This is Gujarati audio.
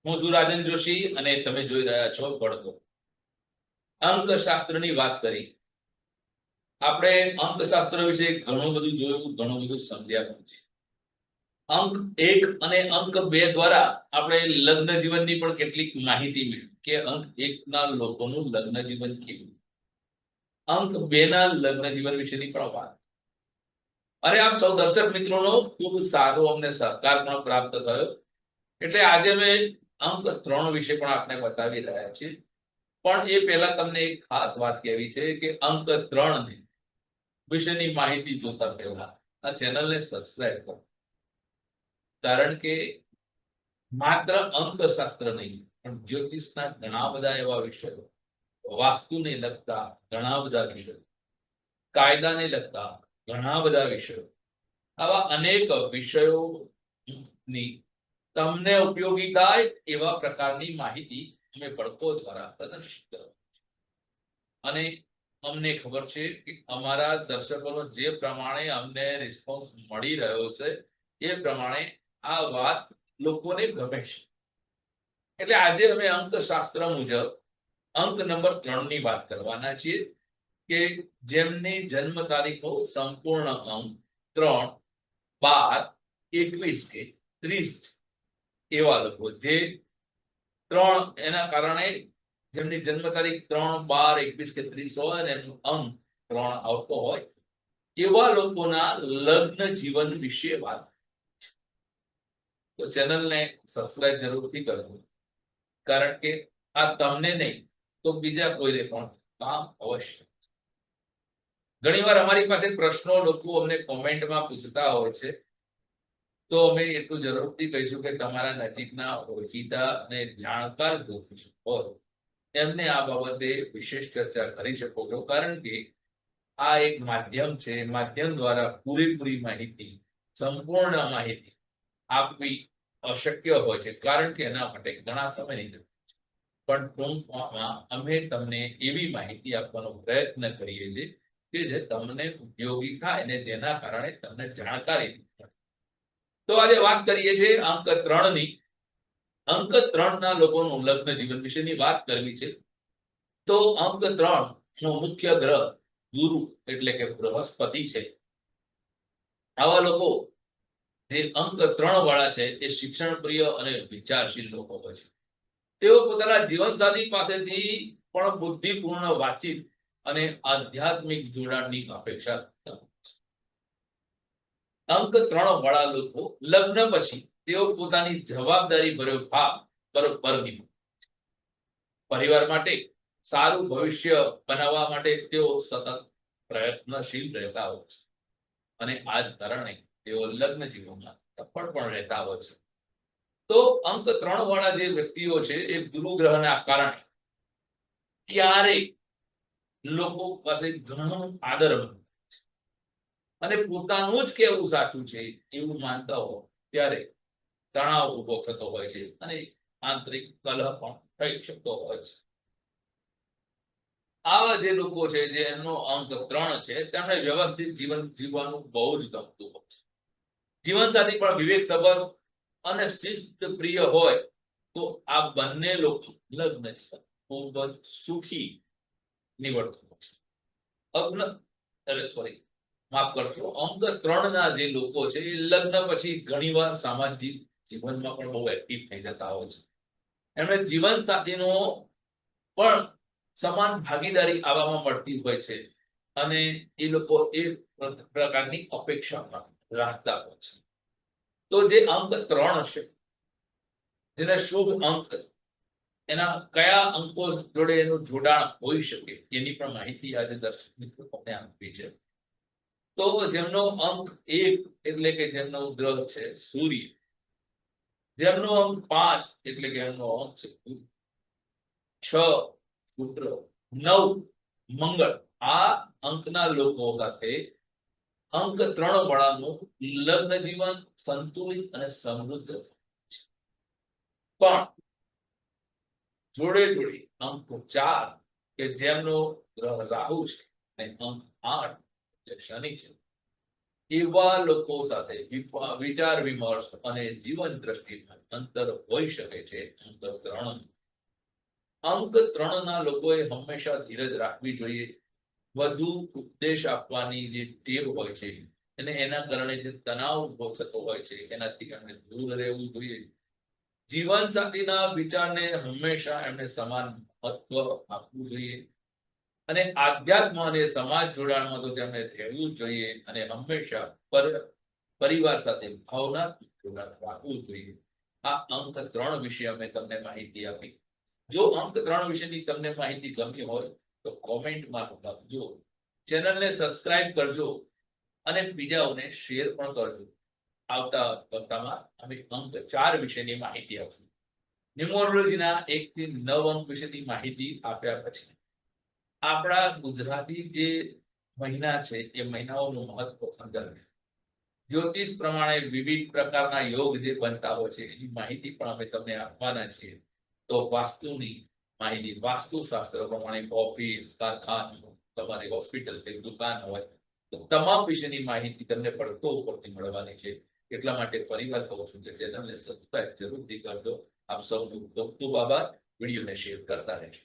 હું છું રાજન જોશી અને તમે જોઈ રહ્યા છો પડતો. અંકશાસ્ત્રની વાત કરી. આપણે અંકશાસ્ત્ર વિશે ઘણું બધું જોયું, ઘણું બધું સમજ્યા પણ છે. અંક 1 અને અંક 2 દ્વારા આપણે લગ્ન જીવનની પણ કેટલીક માહિતી મેળવી કે અંક 1 ના લોકોનું લગ્ન જીવન કેવું, અંક 2 ના લગ્ન જીવન વિશેની પણ વાત. અને આપ સૌ દર્શક મિત્રોનો ખૂબ સારો અમને સહકાર પણ પ્રાપ્ત થયો. એટલે આજે મેં અંક 3 વિશે પણ આપને બતાવી રહ્યા છીએ. પણ એ પહેલા તમને એક ખાસ વાત કહેવી છે કે અંક 3 વિશેની માહિતી જોતા પહેલા આ ચેનલને સબસ્ક્રાઇબ કરો. કારણ કે માત્ર અંકશાસ્ત્ર નહીં પણ જ્યોતિષના ઘણા બધા એવા વિષયો, વાસ્તુને લગતા ઘણા બધા વિષયો, કાયદાને લગતા ઘણા બધા વિષયો, આવા અનેક વિષયોની તમને ઉપયોગી થાય એવા પ્રકારની માહિતી અમે પડકો દ્વારા પ્રદર્શિત કરો. અને અમને ખબર છે કે અમારા દર્શકોનો જે પ્રમાણે અમને રિસ્પોન્સ મળી રહ્યો છે એ પ્રમાણે આ વાત લોકોને ગમે છે. એટલે આજે અમે અંકશાસ્ત્ર મુજબ અંક નંબર 3 ની વાત કરવાના છીએ કે જેમની જન્મ તારીખો સંપૂર્ણ અંક 3, 12, 21 કે 30 એવા લોકો જે 3 એના કારણે જેમની જન્મ તારીખ 3, 12, 21 કે 30 હોય અને એનો અંક 3 આવતો હોય એવા લોકોના લગ્ન જીવન વિશે વાત. તો ચેનલને સબસ્ક્રાઇબ જરૂરથી કરજો. કારણ કે આ તમને નહીં તો બીજા કોઈને પણ કામ અવશ્ય. ઘણીવાર અમારી પાસે પ્રશ્નો લોકો અમને કોમેન્ટમાં પૂછતા હોય છે, તો અમે એટલું જરૂરથી કહીશું કે તમારા નજીકના ઓળખીતા અને જાણકાર જ્યોતિષ હોય એમને આ બાબતે વિશેષ ચર્ચા કરી શકો છો. કારણ કે આ એક માધ્યમ છે, માધ્યમ દ્વારા પૂરેપૂરી માહિતી, સંપૂર્ણ માહિતી આપવી અશક્ય હોય છે. કારણ કે એના માટે ઘણા સમયની જરૂર છે. પણ ટૂંકમાં અમે તમને એવી માહિતી આપવાનો પ્રયત્ન કરીએ છીએ કે જે તમને ઉપયોગી થાય અને જેના કારણે તમને જાણકારી મળે. તો આજે વાત કરીએ છીએ અંક 3 ની. અંક 3 ના લોકોનું લગ્ન જીવન વિશેની વાત કરવી છે. તો અંક 3 નો મુખ્ય ગ્રહ ગુરુ એટલે કે બૃહસ્પતિ છે. આવા લોકો જે અંક 3 વાળા છે એ શિક્ષણ પ્રિય અને વિચારશીલ લોકો હોય છે. તેઓ પોતાના જીવનસાથી પાસેથી પણ બુદ્ધિપૂર્ણ વાતચીત અને આધ્યાત્મિક જોડાણની અપેક્ષા કરતા હોય છે. અંક 3 વાળા લોકો લગ્ન પછી તેઓ પોતાની જવાબદારી ભર્યો ભાગ બરોબર નિભાવે છે. પરિવાર માટે સારું ભવિષ્ય બનાવવા માટે તેઓ સતત પ્રયત્નશીલ રહેતા હોય છે. અને આ જ કારણે તેઓ લગ્ન જીવનમાં સફળ પણ રહેતા હોય છે. તો અંક 3 વાળા જે વ્યક્તિઓ છે એ ગુરુ ગ્રહના કારણે ક્યારેય લોકો પાસે ઘણો આદર અને પોતાનું જ કેવું સાચું છે એવું માનતા હોય ત્યારે તણાવ ઉભો થતો હોય છે અને આંતરિક કલહ પણ થઈ શકતો હોય છે. આવા જે લોકો છે જે એમનો અંક 3 છે તેમને વ્યવસ્થિત જીવન જીવવાનું બહુ જ ગમતું હોય છે. જીવનસાથી પણ વિવેકસભર અને શિસ્ત પ્રિય હોય તો આ બંને લોકો લગ્ન જીવન ખૂબ જ સુખી નીવડતું હોય છે. માફ કરશો, અંક 3 ના જે લોકો છે એ લગ્ન પછી ઘણીવાર સામાજિક જીવનમાં પણ બહુ એક્ટિવ થઈ જતા હોય છે. એમને જીવન સાથીનો પણ સમાન ભાગીદારી આવામાં મળતી હોય છે અને એ લોકો એ પ્રકારની અપેક્ષા રાખતા હોય છે. તો જે અંક 3 છે જેને શુભ અંક, એના કયા અંકો જોડે એનું જોડાણ હોઈ શકે એની પણ માહિતી આજે દર્શક મિત્રો તમને આપવી છે. તો જેમનો અંક 1 એટલે કે જેમનો ગ્રહ છે સૂર્ય, જેમનો અંક 5 એટલે કે એમનો અંક છે 6 શુક્ર, 9 મંગળ, આ અંકના લોકો સાથે અંક 3 વાળાનું લગ્ન જીવન સંતુલિત અને સમૃદ્ધ છે. પણ જોડે જોડે અંક 4 કે જેમનો ગ્રહ રાહુ છે અને અંક 8 એટલે શનિ છે, એવા લોકો સાથે વિચાર વિમર્શ અને જીવન દ્રષ્ટિમાં અંતર હોઈ શકે છે. અંક 3 ના લોકોએ હંમેશા ધીરજ રાખવી જોઈએ. વધુ ઉપદેશ આપવાની જે ટેવ હોય છે અને એના કારણે જે તણાવ ઉભો થતો હોય છે એનાથી એમને દૂર રહેવું જોઈએ. જીવન સાથીના વિચારને હંમેશા એમને સમાન મહત્વ આપવું જોઈએ અને આધ્યાત્મ અને સમાજ જોડાણમાં તો તેમને રહેવું જ જોઈએ અને હંમેશા પરિવાર સાથે ભાવનાત્મક જોડાણ રાખવું જોઈએ. આ અંક 3 વિશે અમે તમને માહિતી આપી. જો અંક 3 વિશેની તમને માહિતી ગમી હોય તો કોમેન્ટમાં લખજો, ચેનલને સબસ્ક્રાઇબ કરજો અને બીજાઓને શેર પણ કરજો. આવતા હપ્તામાં અમે અંક 4 વિશેની માહિતી આપશું. ન્યુમરોલોજીના 1 થી 9 અંક વિશેની માહિતી આપ્યા પછી આપણા ગુજરાતી જે મહિના છે એ મહિનાઓનું મહત્વ સમજાવે. જ્યોતિષ પ્રમાણે વિવિધ પ્રકારના યોગ જે બનતા હોય છે એની માહિતી પણ અમે તમને આપવાના છીએ. તો વાસ્તુની માહિતી, વાસ્તુશાસ્ત્ર પ્રમાણે ઓફિસ, કારખાનું, તમારી હોસ્પિટલ કે દુકાન હોય તો તમામ વિશેની માહિતી તમને પડતો ઉપરથી મળવાની છે. એટલા માટે ફરીવાર કહું છું કે ચેનલને સબસ્ક્રાઇબ જરૂરથી કરજો. આપ સૌનો ખૂબ ખૂબ આભાર. વિડીયોને શેર કરતા રહેજો.